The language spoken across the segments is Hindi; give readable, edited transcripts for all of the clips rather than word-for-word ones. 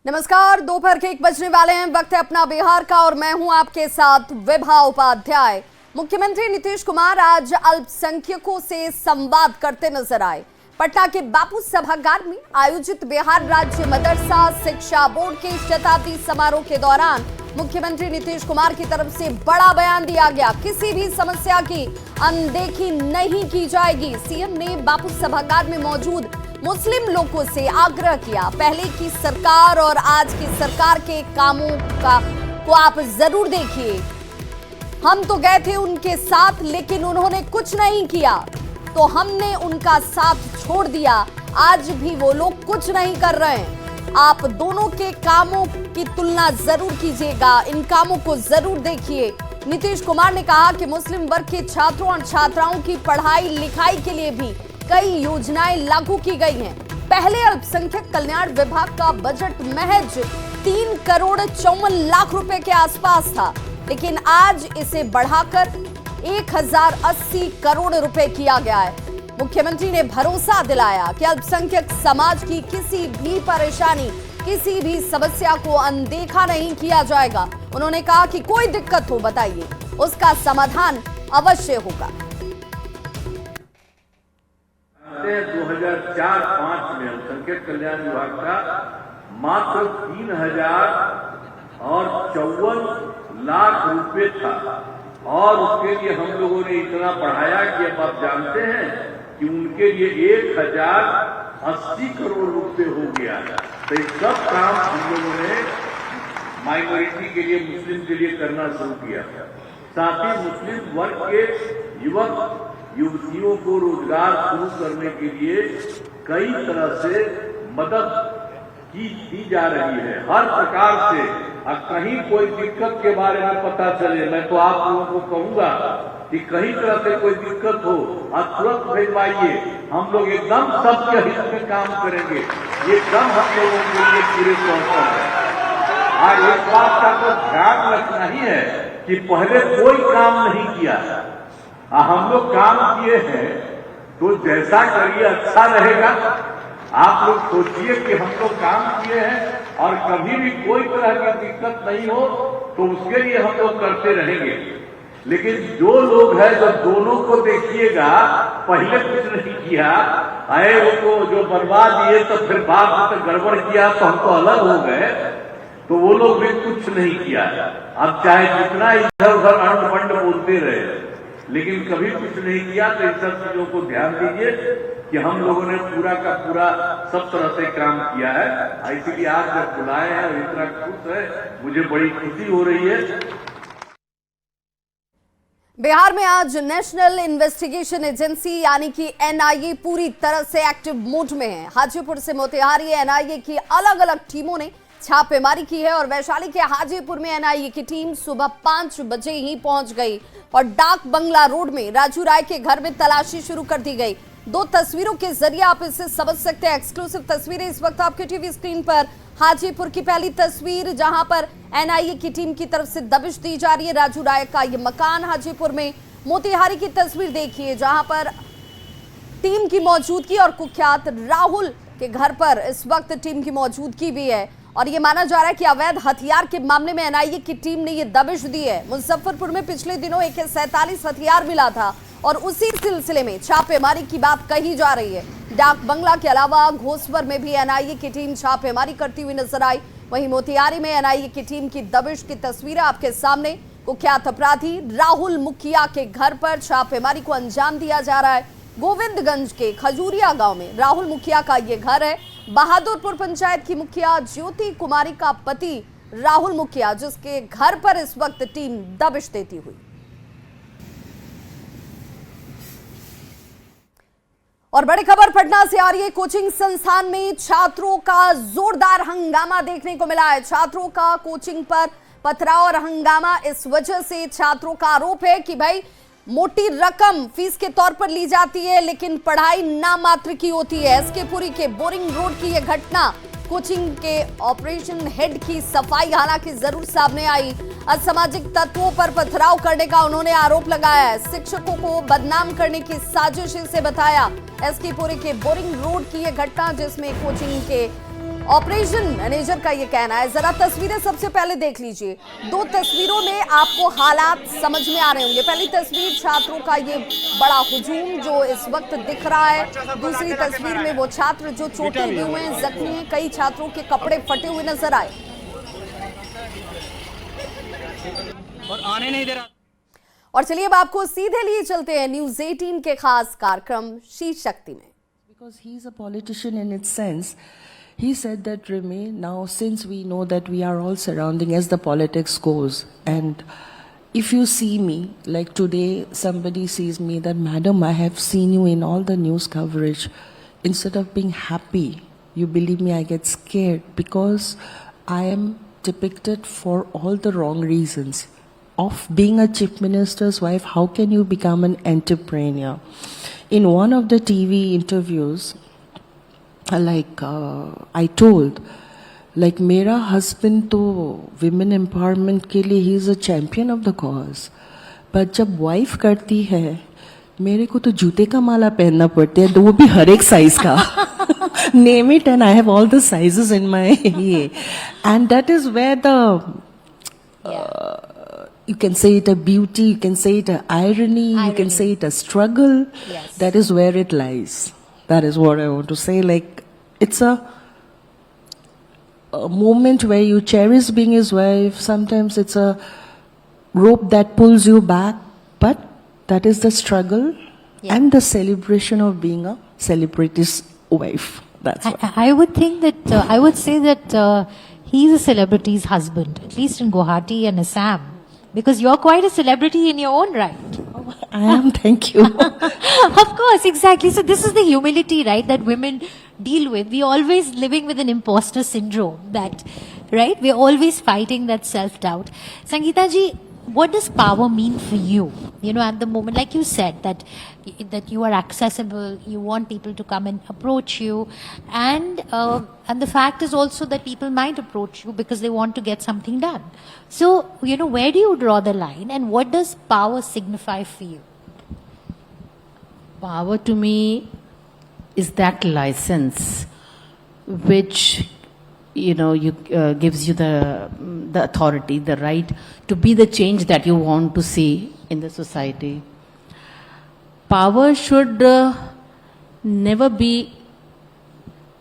नमस्कार, दोपहर के 1 बजने वाले हैं। वक्त है अपना बिहार का और मैं हूं आपके साथ विभा उपाध्याय। मुख्यमंत्री नीतीश कुमार आज अल्पसंख्यकों से संवाद करते नजर आए। पटना के बापू सभागार में आयोजित बिहार राज्य मदरसा शिक्षा बोर्ड के शताब्दी समारोह के दौरान मुख्यमंत्री नीतीश कुमार की तरफ से बड़ा बयान दिया गया। किसी भी समस्या की अनदेखी नहीं की जाएगी। सीएम ने बापू सभागार में मौजूद मुस्लिम लोगों से आग्रह किया, पहले की सरकार और आज की सरकार के कामों को आप जरूर देखिए। हम तो गए थे उनके साथ, लेकिन उन्होंने कुछ नहीं किया, तो हमने उनका साथ छोड़ दिया। आज भी वो लोग कुछ नहीं कर रहे हैं। आप दोनों के कामों की तुलना जरूर कीजिएगा, इन कामों को जरूर देखिए। नीतीश कुमार ने कहा कि मुस्लिम वर्ग के छात्रों और छात्राओं की पढ़ाई लिखाई के लिए भी कई योजनाएं लागू की गई हैं। पहले अल्पसंख्यक कल्याण विभाग का बजट महज 3 करोड़ 54 लाख रुपए के आसपास था, लेकिन आज इसे बढ़ाकर 1080 करोड़ रुपए किया गया है। मुख्यमंत्री ने भरोसा दिलाया कि अल्पसंख्यक समाज की किसी भी परेशानी, किसी भी समस्या को अनदेखा नहीं किया जाएगा। उन्होंने कहा कि कोई दिक्कत हो बताइए, उसका समाधान अवश्य होगा। 2004-05 में अल्पसंख्यक कल्याण विभाग का मात्र 3054 लाख रुपए था और उसके लिए हम लोगों ने इतना बढ़ाया कि अब आप जानते हैं कि उनके लिए 1080 करोड़ रुपए हो गया। तो ये सब काम हम लोगों ने माइनॉरिटी के लिए, मुस्लिम के लिए करना शुरू किया। साथ ही मुस्लिम वर्ग के युवक युवतियों को रोजगार शुरू करने के लिए कई तरह से मदद की जा रही है, हर प्रकार से। कहीं कोई दिक्कत के बारे में पता चले, मैं तो आप लोगों को कहूंगा कि कहीं तरह से कोई दिक्कत हो और तुरंत भिजवाइए। हम लोग एकदम सबके हित में काम करेंगे। ये काम हम लोगों के लिए पूरे तौर पर है। आज इस बात का तो ध्यान रखना ही है कि पहले कोई काम नहीं किया, हम लोग काम किए हैं, तो जैसा करिए अच्छा रहेगा। आप लोग सोचिए कि हम लोग काम किए हैं और कभी भी कोई तरह की दिक्कत नहीं हो तो उसके लिए हम लोग करते रहेंगे। लेकिन जो लोग हैं जो दोनों को देखिएगा, पहले कुछ नहीं किया, आए वो जो बर्बाद दिए तो फिर बाद में तो गड़बड़ किया तो हम तो अलग हो गए, तो वो लोग भी कुछ नहीं किया। अब चाहे जितना इधर उधर अंड बंड बोलते रहे, लेकिन कभी कुछ नहीं किया। तो इन सब चीजों को ध्यान दीजिए कि हम लोगों ने पूरा का पूरा सब तरह से काम किया है। इसीलिए आप जब बुलाए हैं और इतना खुश है, मुझे बड़ी खुशी हो रही है। बिहार में आज नेशनल इन्वेस्टिगेशन एजेंसी यानी कि एनआईए पूरी तरह से एक्टिव मोड में है। हाजीपुर से मोतिहारी एनआईए की अलग अलग टीमों ने छापेमारी की है और वैशाली के हाजीपुर में एनआईए की टीम सुबह 5 बजे ही पहुंच गई और डाक बंगला रोड में राजू राय के घर में तलाशी शुरू कर दी गई। 2 तस्वीरों के जरिए आप इसे समझ सकते हैं। एक्सक्लूसिव तस्वीरें इस वक्त आपके टीवी स्क्रीन पर। हाजीपुर की पहली तस्वीर, जहां पर एनआईए की टीम की तरफ से दबिश दी जा रही है। राजू राय का ये मकान हाजीपुर में। मोतिहारी की तस्वीर देखिए, जहां पर टीम की मौजूदगी और कुख्यात राहुल के घर पर इस वक्त टीम की मौजूदगी भी है और ये माना जा रहा है कि अवैध हथियार के मामले में एनआईए की टीम ने ये दबिश दी है। मुजफ्फरपुर में पिछले दिनों AK-47 हथियार मिला था और उसी सिलसिले में छापेमारी की बात कही जा रही है। डाक बंगला के अलावा घोसवर में भी एनआईए की टीम छापेमारी करती हुई नजर आई। वहीं मोतिहारी में एनआईए की टीम की दबिश की तस्वीरें आपके सामने। कुख्यात अपराधी राहुल मुखिया के घर पर छापेमारी को अंजाम दिया जा रहा है। गोविंदगंज के खजूरिया गांव में राहुल मुखिया का ये घर है। बहादुरपुर पंचायत की मुखिया ज्योति कुमारी का पति राहुल मुखिया, जिसके घर पर इस वक्त टीम दबिश देती हुई। और बड़ी खबर पटना से आ रही है। कोचिंग संस्थान में छात्रों का जोरदार हंगामा देखने को मिला है। छात्रों का कोचिंग पर पथराव और हंगामा इस वजह से छात्रों का आरोप है कि भाई मोटी रकम फीस के तौर पर ली जाती है, लेकिन पढ़ाई नामात्र की होती है। एसकेपुरी के बोरिंग रोड की यह घटना कोचिंग के ऑपरेशन हेड की सफाई हालांकि जरूर सामने आई। असामाजिक तत्वों पर पथराव करने का उन्होंने आरोप लगाया है। शिक्षकों को बदनाम करने की साजिश से बताया। एसकेपुरी के बोरिंग रोड की यह घटना, जिसमें कोचिंग के ऑपरेशन मैनेजर का ये कहना है। जरा तस्वीरें सबसे पहले देख लीजिए। दो तस्वीरों में आपको हालात समझ में आ रहे होंगे। पहली तस्वीर छात्रों का ये बड़ा हुजूम जो इस वक्त दिख रहा है। दूसरी तस्वीर में वो छात्र जो चोटें भी हुए हैं, जख्मी हैं। कई छात्रों के कपड़े फटे हुए नजर आए और आने नहीं दे रहा। और चलिए अब आपको सीधे लिए चलते हैं न्यूज 18 के खास कार्यक्रम शीर्ष शक्ति में। Because he's a politician in its sense, he said that Remy, now since we know that we are all surrounding as the politics goes, and if you see me, like today somebody sees me that, madam, I have seen you in all the news coverage. Instead of being happy, you believe me, I get scared because I am depicted for all the wrong reasons. Of being a chief minister's wife, how can you become an entrepreneur? In one of the TV interviews, I told, like, मेरा husband तो women empowerment के लिए he is a champion of the cause, but जब wife करती है, मेरे को तो जूते का माला पहनना पड़ता है, तो वो भी हर एक size का. Name it, and I have all the sizes in my and that is where the you can say it a beauty, you can say it a irony, you can say it a struggle. Yes. That is where it lies. That is what I want to say. Like, it's a moment where you cherish being his wife. Sometimes it's a rope that pulls you back, but that is the struggle and the celebration of being a celebrity's wife. That's what. I would think that, I would say that he's a celebrity's husband, at least in Guwahati and Assam. Because you're quite a celebrity in your own right. I am, thank you. Of course, exactly. So this is the humility, right, that women deal with. We're always living with an imposter syndrome, that, right? We're always fighting that self-doubt. Sangeeta ji, what does power mean for you? You know, at the moment, like you said, that you are accessible, you want people to come and approach you, and the fact is also that people might approach you because they want to get something done. So, you know, where do you draw the line, and what does power signify for you? Power to me is that license which, you know, gives you the authority, the right to be the change that you want to see in the society. Power should never be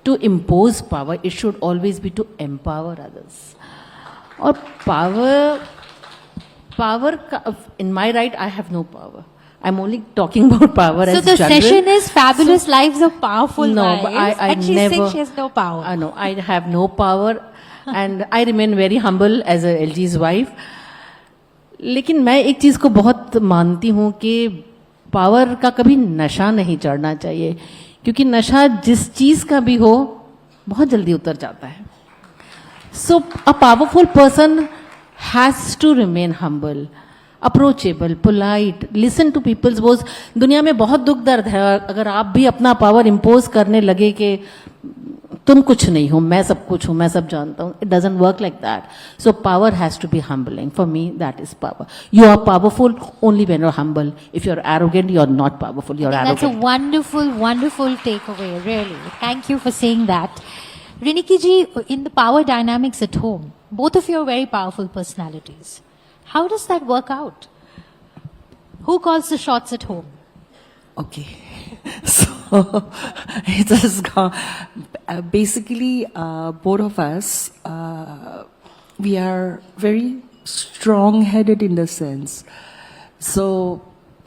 to impose power. It should always be to empower others. Or power, in my right, I have no power. I'm only talking about power as general. So the session is Fabulous Lives of Powerful No, Wives, but I and she's never, saying she has no power. No, I have no power and I remain very humble as a LG's wife. लेकिन मैं एक चीज़ को बहुत मानती हूँ कि पावर का कभी नशा नहीं चढ़ना चाहिए, क्योंकि नशा जिस चीज़ का भी हो बहुत जल्दी उतर जाता है. So a powerful person has to remain humble, approachable, polite, listen to people's voice. दुनिया में बहुत दुख दर्द है, अगर आप भी अपना पावर इम्पोज करने लगे कि तुम कुछ नहीं हो, मैं सब कुछ हूँ, मैं सब जानता हूँ. It doesn't work like that. So power has to be humbling. For me, that is power. You are powerful only when you're humble. If you're arrogant, you're not powerful. You're arrogant. That's a wonderful, wonderful takeaway, really. Thank you for saying that. Riniki ji, in the power dynamics at home, both of you are very powerful personalities. How does that work out? Who calls the shots at home? Okay. So it has gone. Basically, both of us, we are very strong-headed in the sense. So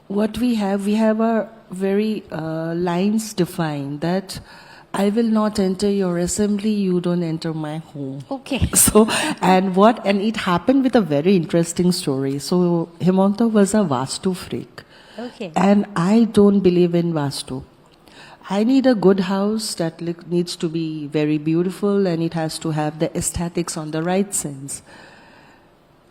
what we have a very lines defined that I will not enter your assembly, you don't enter my home. Okay. So, and it happened with a very interesting story. So Hemanta was a Vastu freak. Okay. And I don't believe in Vastu. I need a good house that needs to be very beautiful and it has to have the aesthetics on the right sense.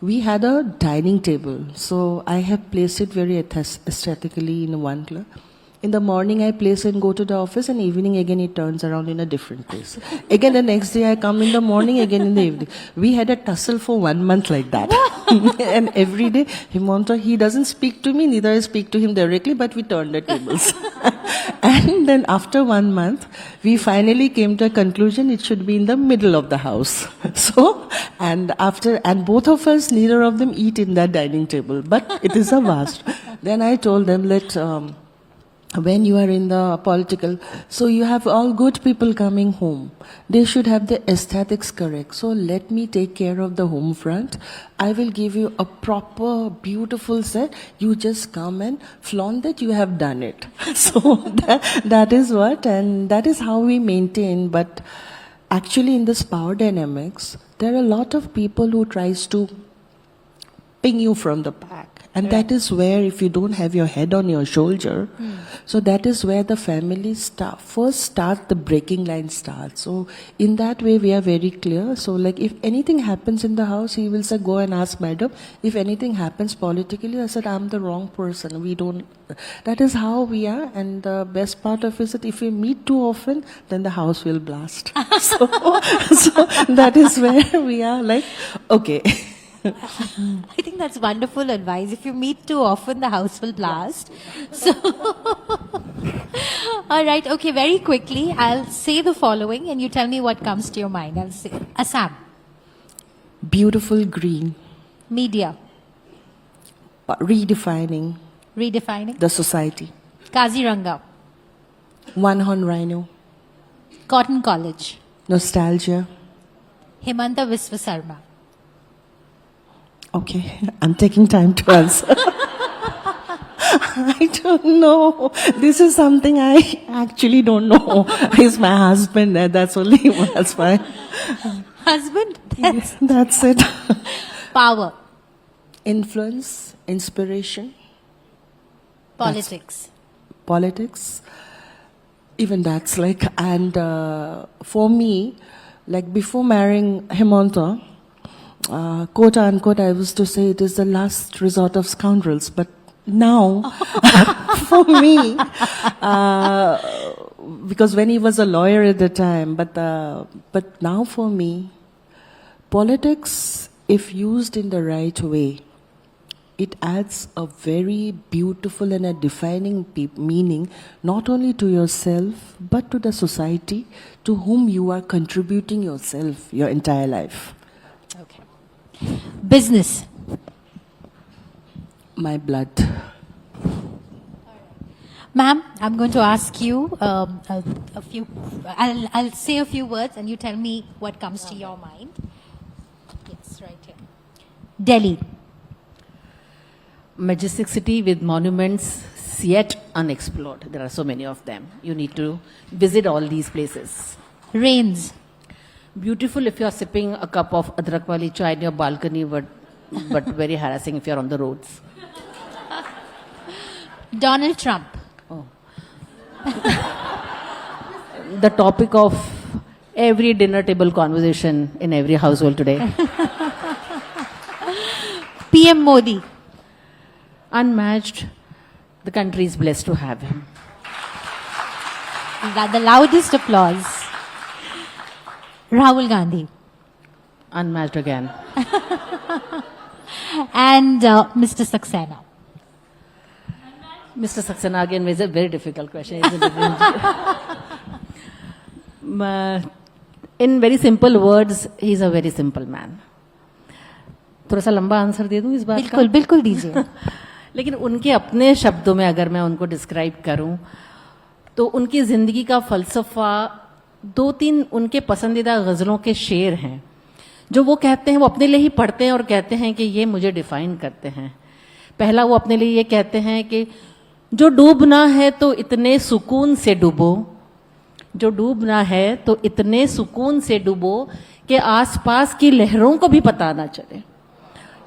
We had a dining table, so I have placed it very aesthetically in one club. In the morning I place and go to the office, and evening again it turns around in a different place. Again the next day I come in the morning, again in the evening. We had a tussle for 1 month like that. And every day, Hemanta, he doesn't speak to me, neither I speak to him directly, but we turn the tables. And then after 1 month, we finally came to a conclusion it should be in the middle of the house. So, and both of us, neither of them eat in that dining table, but it is a vast. Then I told them, when you are in the political, so you have all good people coming home. They should have the aesthetics correct. So let me take care of the home front. I will give you a proper, beautiful set. You just come and flaunt that you have done it. So that is what, and that is how we maintain. But actually in this power dynamics, there are a lot of people who tries to ping you from the back. And that is where, if you don't have your head on your shoulder, so that is where the family first the breaking line starts. So in that way, we are very clear. So like if anything happens in the house, he will say, go and ask madam. If anything happens politically, I said, I'm the wrong person. We don't, that is how we are. And the best part of it is that if we meet too often, then the house will blast. so that is where we are like, okay. I think that's wonderful advice. If you meet too often, the house will blast. So, all right, okay, very quickly, I'll say the following and you tell me what comes to your mind. I'll say Assam. Beautiful green. Media. Redefining. Redefining. The society. Kaziranga. One horn rhino. Cotton College. Nostalgia. Himanta Viswa Sarma. Okay, I'm taking time to answer. I don't know. This is something I actually don't know. He's my husband. That's only that's my Husband? That's it. Power. Influence, inspiration, Politics. politics. Even that's like, and for me, like before marrying Himanta, quote unquote, I was to say it is the last resort of scoundrels. But now, for me, because when he was a lawyer at the time, but now for me, politics, if used in the right way, it adds a very beautiful and a defining meaning, not only to yourself, but to the society to whom you are contributing yourself, your entire life. Okay. Business. My blood. Ma'am, I'm going to ask you a few, I'll say a few words and you tell me what comes to your mind. Yes, right here. Delhi. Majestic city with monuments yet unexplored. There are so many of them. You need to visit all these places. Rains. Beautiful if you are sipping a cup of adrak wali chai in your balcony, but very harassing if you are on the roads. Donald Trump. Oh. The topic of every dinner table conversation in every household today. PM Modi. Unmatched. The country is blessed to have him. The loudest applause. Rahul Gandhi. Unmatched again. And Mr. Saxena. Mr. Saxena again is a very difficult question, isn't it? In very simple words, he's a very simple man. थोड़ा सा लंबा आंसर दे दूं इस बात का? बिल्कुल बिल्कुल दीजिए. लेकिन उनके अपने शब्दों में अगर मैं उनको डिस्क्राइब करूं तो उनकी जिंदगी का फलसफा 2-3 उनके पसंदीदा गजलों के शेर हैं जो वो कहते हैं, वो अपने लिए ही पढ़ते हैं और कहते हैं कि ये मुझे डिफाइन करते हैं. पहला वो अपने लिए ये कहते हैं कि जो डूबना है तो इतने सुकून से डूबो, जो डूबना है तो इतने सुकून से डूबो कि आसपास की लहरों को भी पता ना चले.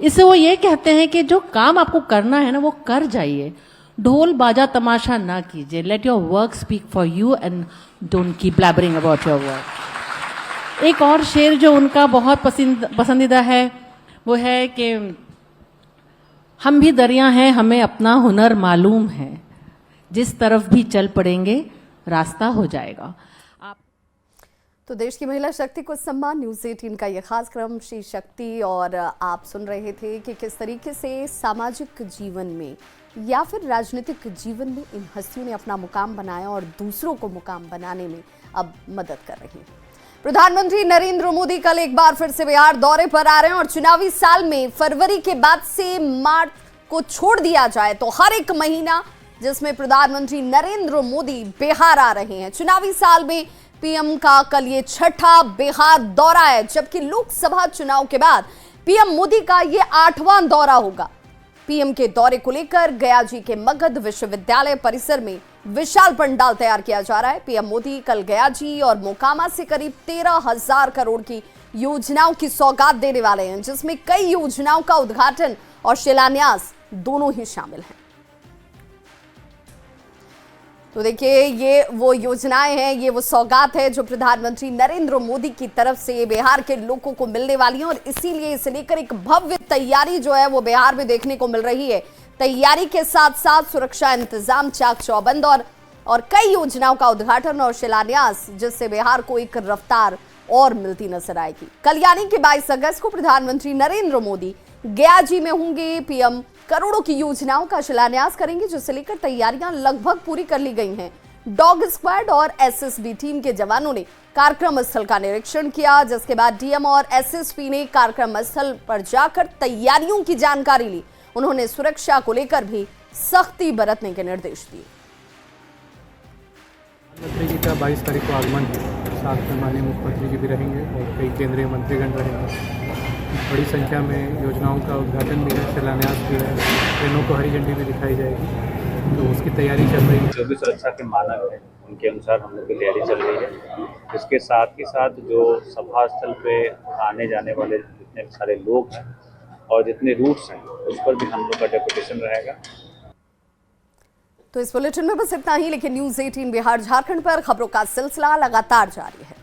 इससे वो ये कहते हैं कि जो काम आपको करना है ना वो कर जाइए, ढोल बाजा तमाशा ना कीजिए. Let your work speak for you and don't keep blabbering about your work. एक और शेर जो उनका बहुत पसंदीदा है वो है कि हम भी दरिया हैं, हमें अपना हुनर मालूम है, जिस तरफ भी चल पड़ेंगे रास्ता हो जाएगा. तो देश की महिला शक्ति को सम्मान, न्यूज़ 18 का यह खास क्रम श्री शक्ति। और आप सुन रहे थे कि किस तरीके से सामाजिक जीवन में या फिर राजनीतिक जीवन में इन हस्तियों ने अपना मुकाम बनाया और दूसरों को मुकाम बनाने में अब मदद कर रही हैं। प्रधानमंत्री नरेंद्र मोदी कल एक बार फिर से बिहार दौरे पर आ रहे हैं और चुनावी साल में फरवरी के बाद से मार्च को छोड़ दिया जाए तो हर एक महीना जिसमें प्रधानमंत्री नरेंद्र मोदी बिहार आ रहे हैं। चुनावी साल में पीएम का कल ये छठा बिहार दौरा है, जबकि लोकसभा चुनाव के बाद पीएम मोदी का ये 8वां दौरा होगा। पीएम के दौरे को लेकर गया जी के मगध विश्वविद्यालय परिसर में विशाल पंडाल तैयार किया जा रहा है। पीएम मोदी कल गया जी और मोकामा से करीब 13,000 करोड़ की योजनाओं की सौगात देने वाले हैं, जिसमें कई योजनाओं का उद्घाटन और शिलान्यास दोनों ही शामिल हैं। तो देखिए, ये वो योजनाएं हैं, ये वो सौगात है जो प्रधानमंत्री नरेंद्र मोदी की तरफ से बिहार के लोगों को मिलने वाली है और इसीलिए इसे लेकर एक भव्य तैयारी जो है वो बिहार में देखने को मिल रही है। तैयारी के साथ साथ सुरक्षा इंतजाम चाक चौबंद और कई योजनाओं का उद्घाटन और शिलान्यास, जिससे बिहार को एक रफ्तार और मिलती नजर आएगी। कल यानी कि 22 अगस्त को प्रधानमंत्री नरेंद्र मोदी गया जी में होंगे। पीएम करोड़ों की योजनाओं का शिलान्यास करेंगे, जिसे लेकर तैयारियां लगभग पूरी कर ली गई हैं। डॉग स्क्वाड और एसएसबी टीम के जवानों ने कार्यक्रम स्थल का निरीक्षण किया, जिसके बाद डीएम और एसएसपी ने कार्यक्रम स्थल पर जाकर तैयारियों की जानकारी ली। उन्होंने सुरक्षा को लेकर भी सख्ती बरतने के निर्देश दिए। मुख्यमंत्री जी का 22 तारीख को आगमन है, साथ में माननीय मुख्यमंत्री जी भी रहेंगे और कई केंद्रीय मंत्रीगण रहेंगे। बड़ी संख्या में योजनाओं का उद्घाटन भी है, शिलान्यास भी है, ट्रेनों को हरी झंडी भी दिखाई जाएगी, तो उसकी तैयारी चल रही है। जो भी सुरक्षा के मानक हैं उनके अनुसार हम लोग की तैयारी चल रही है। इसके साथ ही साथ जो सभा स्थल पे आने जाने वाले जितने सारे लोग हैं और जितने रूट्स हैं उस पर भी हम लोग का डेपुटेशन रहेगा। तो इस बुलेटिन में बस इतना ही, लेकिन न्यूज़ 18 बिहार झारखंड पर खबरों का सिलसिला लगातार जारी है।